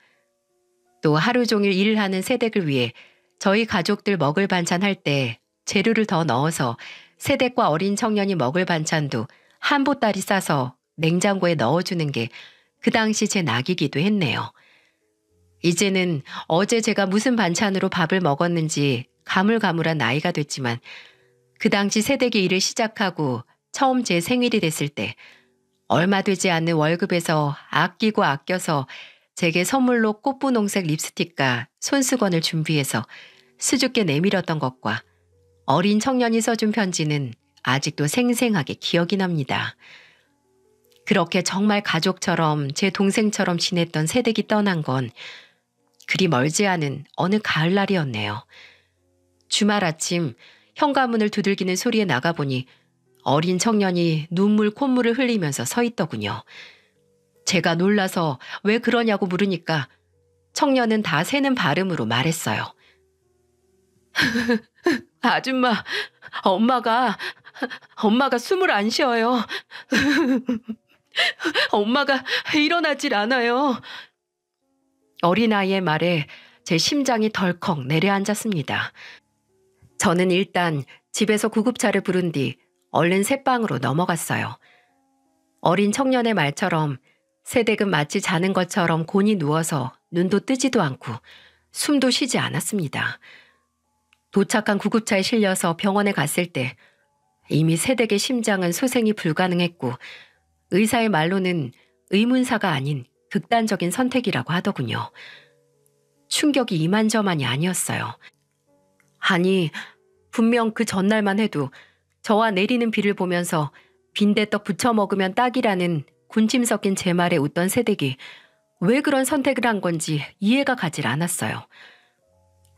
또 하루 종일 일을 하는 세댁을 위해 저희 가족들 먹을 반찬 할 때 재료를 더 넣어서 세댁과 어린 청년이 먹을 반찬도 한 보따리 싸서 냉장고에 넣어주는 게 그 당시 제 낙이기도 했네요. 이제는 어제 제가 무슨 반찬으로 밥을 먹었는지 가물가물한 나이가 됐지만, 그 당시 세댁이 일을 시작하고 처음 제 생일이 됐을 때 얼마 되지 않는 월급에서 아끼고 아껴서 제게 선물로 꽃분홍색 립스틱과 손수건을 준비해서 수줍게 내밀었던 것과 어린 청년이 써준 편지는 아직도 생생하게 기억이 납니다. 그렇게 정말 가족처럼 제 동생처럼 지냈던 세댁이 떠난 건 그리 멀지 않은 어느 가을날이었네요. 주말 아침 현관문을 두들기는 소리에 나가보니 어린 청년이 눈물 콧물을 흘리면서 서 있더군요. 제가 놀라서 왜 그러냐고 물으니까 청년은 다 새는 발음으로 말했어요. 아줌마, 엄마가 숨을 안 쉬어요. 엄마가 일어나질 않아요. 어린아이의 말에 제 심장이 덜컥 내려앉았습니다. 저는 일단 집에서 구급차를 부른 뒤 얼른 새방으로 넘어갔어요. 어린 청년의 말처럼 세댁은 마치 자는 것처럼 곤히 누워서 눈도 뜨지도 않고 숨도 쉬지 않았습니다. 도착한 구급차에 실려서 병원에 갔을 때 이미 세댁의 심장은 소생이 불가능했고 의사의 말로는 의문사가 아닌 극단적인 선택이라고 하더군요. 충격이 이만저만이 아니었어요. 아니, 분명 그 전날만 해도 저와 내리는 비를 보면서 빈대떡 부쳐 먹으면 딱이라는 군침 섞인 제 말에 웃던 세댁이 왜 그런 선택을 한 건지 이해가 가질 않았어요.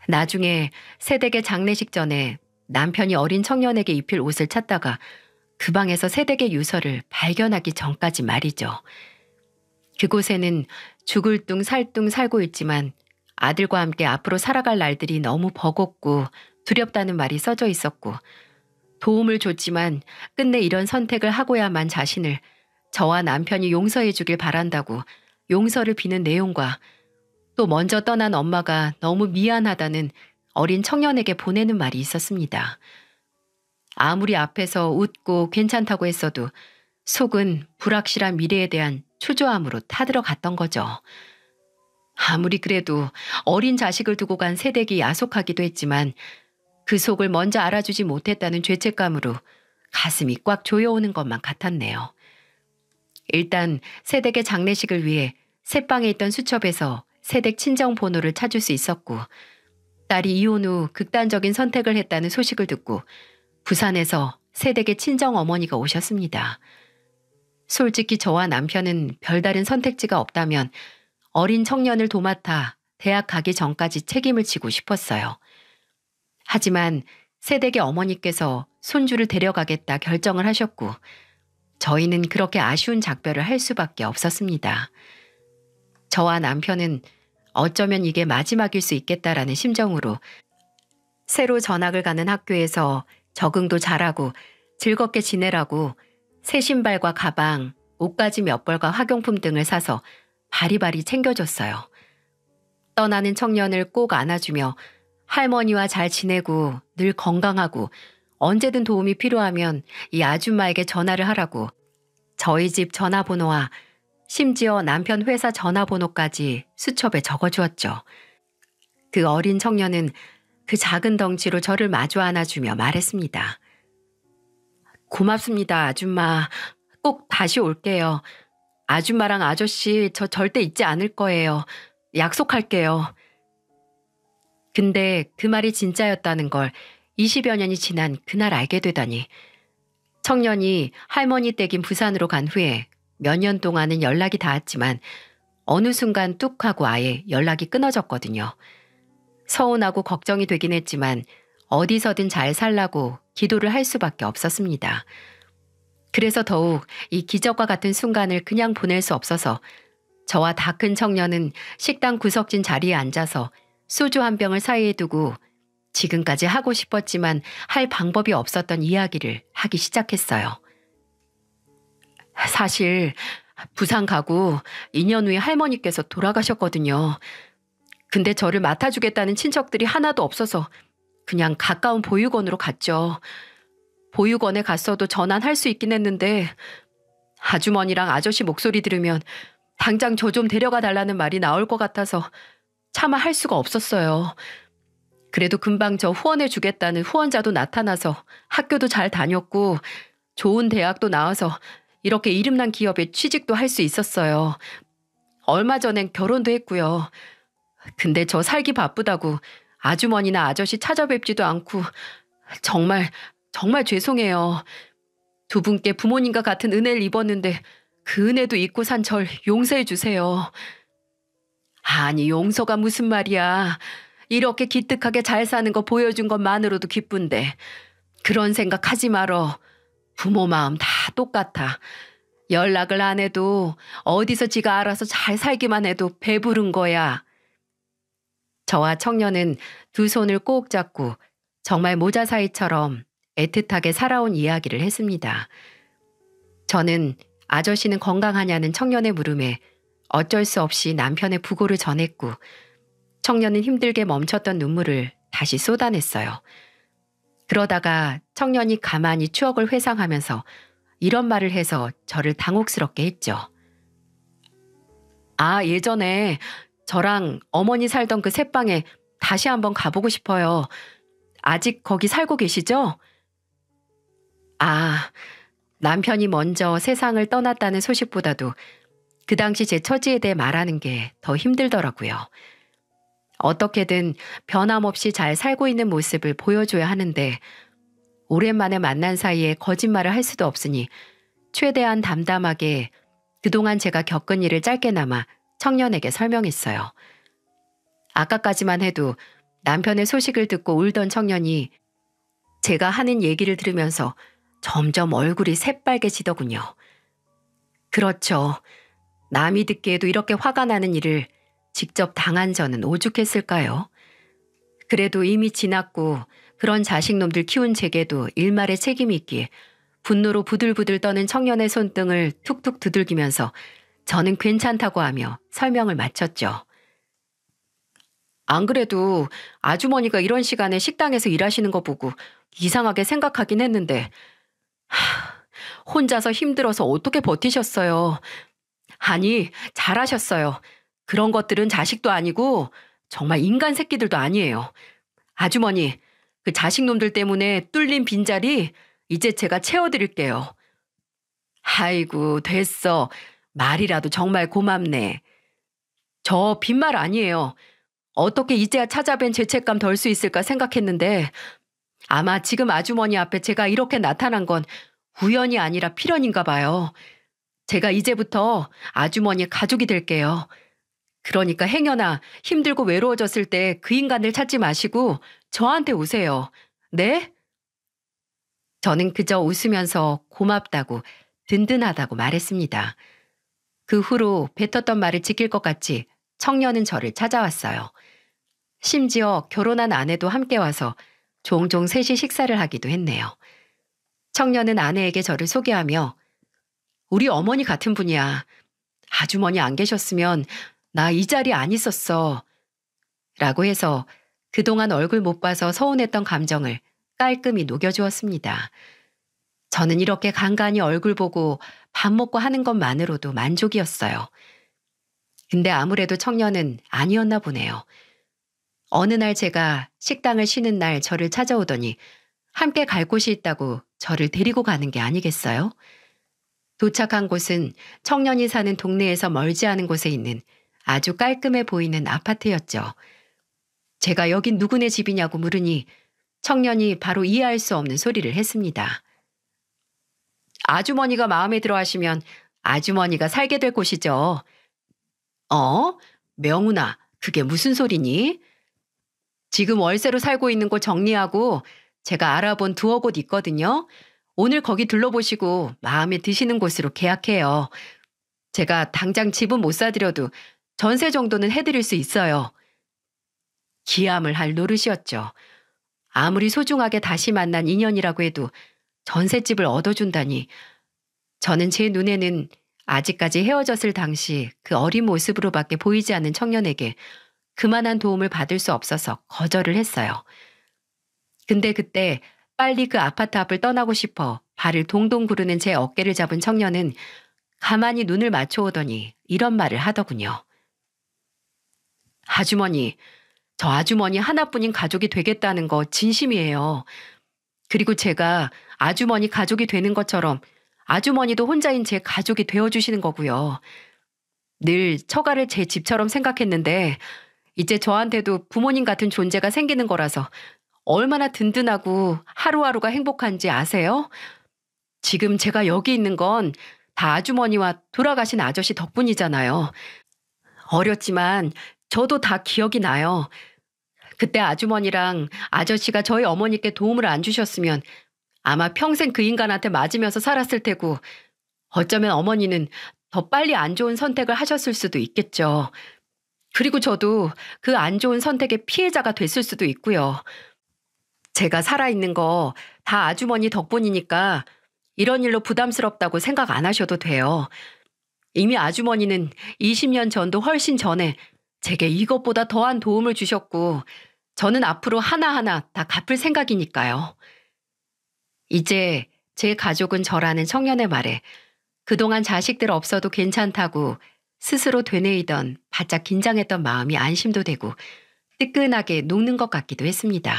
나중에 세댁의 장례식 전에 남편이 어린 청년에게 입힐 옷을 찾다가 그 방에서 세댁의 유서를 발견하기 전까지 말이죠. 그곳에는 죽을 둥 살 둥 살고 있지만 아들과 함께 앞으로 살아갈 날들이 너무 버겁고 두렵다는 말이 써져 있었고, 도움을 줬지만 끝내 이런 선택을 하고야만 자신을 저와 남편이 용서해 주길 바란다고 용서를 비는 내용과, 또 먼저 떠난 엄마가 너무 미안하다는 어린 청년에게 보내는 말이 있었습니다. 아무리 앞에서 웃고 괜찮다고 했어도 속은 불확실한 미래에 대한 초조함으로 타들어갔던 거죠. 아무리 그래도 어린 자식을 두고 간 세댁이 야속하기도 했지만 그 속을 먼저 알아주지 못했다는 죄책감으로 가슴이 꽉 조여오는 것만 같았네요. 일단 새댁의 장례식을 위해 새방에 있던 수첩에서 새댁 친정 번호를 찾을 수 있었고, 딸이 이혼 후 극단적인 선택을 했다는 소식을 듣고 부산에서 새댁의 친정 어머니가 오셨습니다. 솔직히 저와 남편은 별다른 선택지가 없다면 어린 청년을 도맡아 대학 가기 전까지 책임을 지고 싶었어요. 하지만 새댁의 어머니께서 손주를 데려가겠다 결정을 하셨고, 저희는 그렇게 아쉬운 작별을 할 수밖에 없었습니다. 저와 남편은 어쩌면 이게 마지막일 수 있겠다라는 심정으로 새로 전학을 가는 학교에서 적응도 잘하고 즐겁게 지내라고 새 신발과 가방, 옷가지 몇 벌과 학용품 등을 사서 바리바리 챙겨줬어요. 떠나는 청년을 꼭 안아주며 할머니와 잘 지내고 늘 건강하고 언제든 도움이 필요하면 이 아줌마에게 전화를 하라고 저희 집 전화번호와 심지어 남편 회사 전화번호까지 수첩에 적어주었죠. 그 어린 청년은 그 작은 덩치로 저를 마주 안아주며 말했습니다. 고맙습니다, 아줌마. 꼭 다시 올게요. 아줌마랑 아저씨 저 절대 잊지 않을 거예요. 약속할게요. 근데 그 말이 진짜였다는 걸 20여 년이 지난 그날 알게 되다니. 청년이 할머니 댁인 부산으로 간 후에 몇 년 동안은 연락이 닿았지만 어느 순간 뚝 하고 아예 연락이 끊어졌거든요. 서운하고 걱정이 되긴 했지만 어디서든 잘 살라고 기도를 할 수밖에 없었습니다. 그래서 더욱 이 기적과 같은 순간을 그냥 보낼 수 없어서 저와 다 큰 청년은 식당 구석진 자리에 앉아서 소주 한 병을 사이에 두고 지금까지 하고 싶었지만 할 방법이 없었던 이야기를 하기 시작했어요. 사실 부산 가고 2년 후에 할머니께서 돌아가셨거든요. 근데 저를 맡아주겠다는 친척들이 하나도 없어서 그냥 가까운 보육원으로 갔죠. 보육원에 갔어도 전환할 수 있긴 했는데 아주머니랑 아저씨 목소리 들으면 당장 저 좀 데려가 달라는 말이 나올 것 같아서 차마 할 수가 없었어요. 그래도 금방 저 후원해 주겠다는 후원자도 나타나서 학교도 잘 다녔고 좋은 대학도 나와서 이렇게 이름난 기업에 취직도 할 수 있었어요. 얼마 전엔 결혼도 했고요. 근데 저 살기 바쁘다고 아주머니나 아저씨 찾아뵙지도 않고 정말 죄송해요. 두 분께 부모님과 같은 은혜를 입었는데 그 은혜도 잊고 산 절 용서해 주세요. 아니 용서가 무슨 말이야. 이렇게 기특하게 잘 사는 거 보여준 것만으로도 기쁜데 그런 생각 하지 말어. 부모 마음 다 똑같아. 연락을 안 해도 어디서 지가 알아서 잘 살기만 해도 배부른 거야. 저와 청년은 두 손을 꼭 잡고 정말 모자 사이처럼 애틋하게 살아온 이야기를 했습니다. 저는 아저씨는 건강하냐는 청년의 물음에 어쩔 수 없이 남편의 부고를 전했고 청년은 힘들게 멈췄던 눈물을 다시 쏟아냈어요. 그러다가 청년이 가만히 추억을 회상하면서 이런 말을 해서 저를 당혹스럽게 했죠. 아, 예전에 저랑 어머니 살던 그 새방에 다시 한번 가보고 싶어요. 아직 거기 살고 계시죠? 아, 남편이 먼저 세상을 떠났다는 소식보다도 그 당시 제 처지에 대해 말하는 게 더 힘들더라고요. 어떻게든 변함없이 잘 살고 있는 모습을 보여줘야 하는데 오랜만에 만난 사이에 거짓말을 할 수도 없으니 최대한 담담하게 그동안 제가 겪은 일을 짧게나마 청년에게 설명했어요. 아까까지만 해도 남편의 소식을 듣고 울던 청년이 제가 하는 얘기를 들으면서 점점 얼굴이 새빨개지더군요. 그렇죠. 남이 듣기에도 이렇게 화가 나는 일을 직접 당한 저는 오죽했을까요? 그래도 이미 지났고 그런 자식놈들 키운 제게도 일말의 책임이 있기에 분노로 부들부들 떠는 청년의 손등을 툭툭 두들기면서 저는 괜찮다고 하며 설명을 마쳤죠. 안 그래도 아주머니가 이런 시간에 식당에서 일하시는 거 보고 이상하게 생각하긴 했는데 혼자서 힘들어서 어떻게 버티셨어요? 아니, 잘하셨어요. 그런 것들은 자식도 아니고 정말 인간 새끼들도 아니에요. 아주머니, 그 자식놈들 때문에 뚫린 빈자리 이제 제가 채워드릴게요. 아이고, 됐어. 말이라도 정말 고맙네. 저 빈말 아니에요. 어떻게 이제야 찾아뵌 죄책감 덜 수 있을까 생각했는데 아마 지금 아주머니 앞에 제가 이렇게 나타난 건 우연이 아니라 필연인가 봐요. 제가 이제부터 아주머니의 가족이 될게요. 그러니까 행여나 힘들고 외로워졌을 때 그 인간을 찾지 마시고 저한테 오세요. 네? 저는 그저 웃으면서 고맙다고 든든하다고 말했습니다. 그 후로 뱉었던 말을 지킬 것 같이 청년은 저를 찾아왔어요. 심지어 결혼한 아내도 함께 와서 종종 셋이 식사를 하기도 했네요. 청년은 아내에게 저를 소개하며 우리 어머니 같은 분이야. 아주머니 안 계셨으면 나 이 자리에 안 있었어. 라고 해서 그동안 얼굴 못 봐서 서운했던 감정을 깔끔히 녹여주었습니다. 저는 이렇게 간간히 얼굴 보고 밥 먹고 하는 것만으로도 만족이었어요. 근데 아무래도 청년은 아니었나 보네요. 어느 날 제가 식당을 쉬는 날 저를 찾아오더니 함께 갈 곳이 있다고 저를 데리고 가는 게 아니겠어요? 도착한 곳은 청년이 사는 동네에서 멀지 않은 곳에 있는 아주 깔끔해 보이는 아파트였죠. 제가 여긴 누구네 집이냐고 물으니 청년이 바로 이해할 수 없는 소리를 했습니다. 아주머니가 마음에 들어 하시면 아주머니가 살게 될 곳이죠. 명훈아, 그게 무슨 소리니? 지금 월세로 살고 있는 곳 정리하고 제가 알아본 두어 곳 있거든요. 오늘 거기 둘러보시고 마음에 드시는 곳으로 계약해요. 제가 당장 집은 못 사드려도 전세 정도는 해드릴 수 있어요. 기함을 할 노릇이었죠. 아무리 소중하게 다시 만난 인연이라고 해도 전셋집을 얻어준다니. 저는 제 눈에는 아직까지 헤어졌을 당시 그 어린 모습으로밖에 보이지 않는 청년에게 그만한 도움을 받을 수 없어서 거절을 했어요. 근데 그때 빨리 그 아파트 앞을 떠나고 싶어 발을 동동 구르는 제 어깨를 잡은 청년은 가만히 눈을 맞춰오더니 이런 말을 하더군요. 아주머니, 저 아주머니 하나뿐인 가족이 되겠다는 거 진심이에요. 그리고 제가 아주머니 가족이 되는 것처럼 아주머니도 혼자인 제 가족이 되어주시는 거고요. 늘 처가를 제 집처럼 생각했는데 이제 저한테도 부모님 같은 존재가 생기는 거라서 얼마나 든든하고 하루하루가 행복한지 아세요? 지금 제가 여기 있는 건 다 아주머니와 돌아가신 아저씨 덕분이잖아요. 어렸지만 저도 다 기억이 나요. 그때 아주머니랑 아저씨가 저희 어머니께 도움을 안 주셨으면 아마 평생 그 인간한테 맞으면서 살았을 테고 어쩌면 어머니는 더 빨리 안 좋은 선택을 하셨을 수도 있겠죠. 그리고 저도 그 안 좋은 선택의 피해자가 됐을 수도 있고요. 제가 살아있는 거 다 아주머니 덕분이니까 이런 일로 부담스럽다고 생각 안 하셔도 돼요. 이미 아주머니는 20년 전도 훨씬 전에 제게 이것보다 더한 도움을 주셨고 저는 앞으로 하나하나 다 갚을 생각이니까요. 이제 제 가족은 저라는 청년의 말에 그동안 자식들 없어도 괜찮다고 스스로 되뇌이던 바짝 긴장했던 마음이 안심도 되고 뜨끈하게 녹는 것 같기도 했습니다.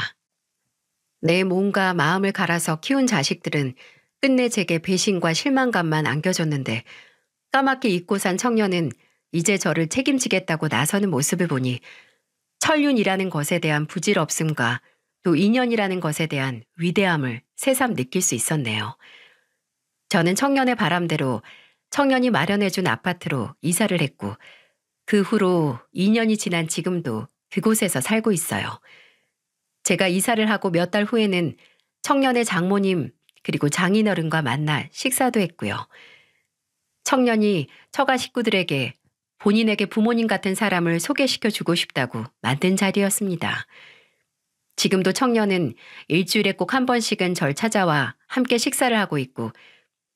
내 몸과 마음을 갈아서 키운 자식들은 끝내 제게 배신과 실망감만 안겨줬는데 까맣게 잊고 산 청년은 이제 저를 책임지겠다고 나서는 모습을 보니 천륜이라는 것에 대한 부질없음과 또 인연이라는 것에 대한 위대함을 새삼 느낄 수 있었네요. 저는 청년의 바람대로 청년이 마련해준 아파트로 이사를 했고 그 후로 2년이 지난 지금도 그곳에서 살고 있어요. 제가 이사를 하고 몇 달 후에는 청년의 장모님 그리고 장인어른과 만나 식사도 했고요. 청년이 처가 식구들에게 본인에게 부모님 같은 사람을 소개시켜주고 싶다고 만든 자리였습니다. 지금도 청년은 일주일에 꼭 한 번씩은 절 찾아와 함께 식사를 하고 있고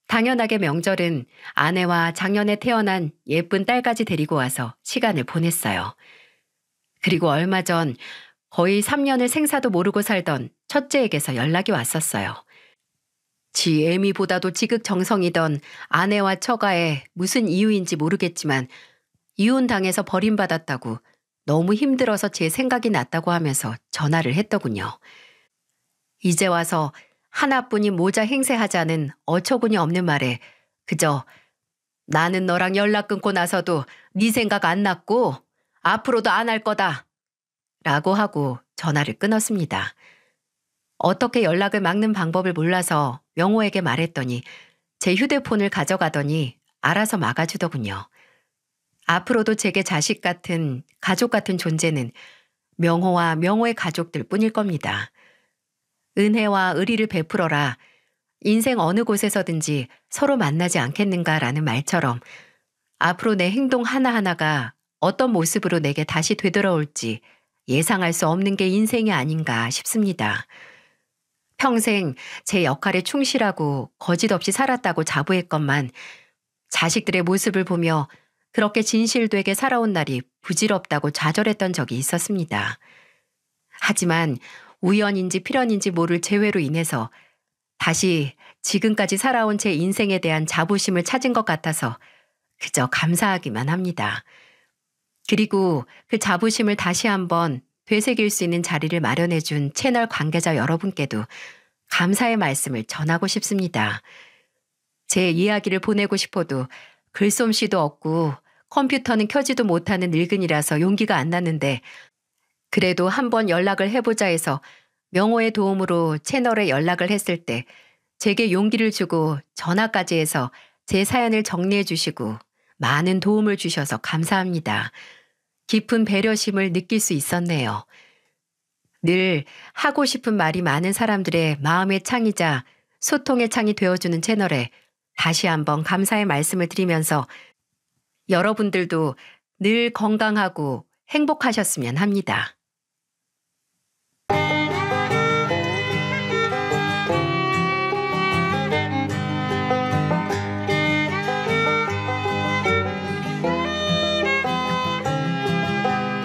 당연하게 명절은 아내와 작년에 태어난 예쁜 딸까지 데리고 와서 시간을 보냈어요. 그리고 얼마 전 거의 3년을 생사도 모르고 살던 첫째에게서 연락이 왔었어요. 지 애미보다도 지극정성이던 아내와 처가에 무슨 이유인지 모르겠지만 이혼당해서 버림받았다고 너무 힘들어서 제 생각이 났다고 하면서 전화를 했더군요. 이제 와서 하나뿐인 모자 행세하자는 어처구니 없는 말에 그저 나는 너랑 연락 끊고 나서도 네 생각 안 났고 앞으로도 안 할 거다 라고 하고 전화를 끊었습니다. 어떻게 연락을 막는 방법을 몰라서 명호에게 말했더니 제 휴대폰을 가져가더니 알아서 막아주더군요. 앞으로도 제게 자식 같은 가족 같은 존재는 명호와 명호의 가족들 뿐일 겁니다. 은혜와 의리를 베풀어라. 인생 어느 곳에서든지 서로 만나지 않겠는가라는 말처럼 앞으로 내 행동 하나하나가 어떤 모습으로 내게 다시 되돌아올지 예상할 수 없는 게 인생이 아닌가 싶습니다. 평생 제 역할에 충실하고 거짓 없이 살았다고 자부했건만 자식들의 모습을 보며 그렇게 진실되게 살아온 날이 부질없다고 좌절했던 적이 있었습니다. 하지만 우연인지 필연인지 모를 재회로 인해서 다시 지금까지 살아온 제 인생에 대한 자부심을 찾은 것 같아서 그저 감사하기만 합니다. 그리고 그 자부심을 다시 한번 되새길 수 있는 자리를 마련해준 채널 관계자 여러분께도 감사의 말씀을 전하고 싶습니다. 제 이야기를 보내고 싶어도 글솜씨도 없고 컴퓨터는 켜지도 못하는 늙은이라서 용기가 안 났는데 그래도 한번 연락을 해보자 해서 명호의 도움으로 채널에 연락을 했을 때 제게 용기를 주고 전화까지 해서 제 사연을 정리해 주시고 많은 도움을 주셔서 감사합니다. 깊은 배려심을 느낄 수 있었네요. 늘 하고 싶은 말이 많은 사람들의 마음의 창이자 소통의 창이 되어주는 채널에 다시 한번 감사의 말씀을 드리면서 여러분들도 늘 건강하고 행복하셨으면 합니다.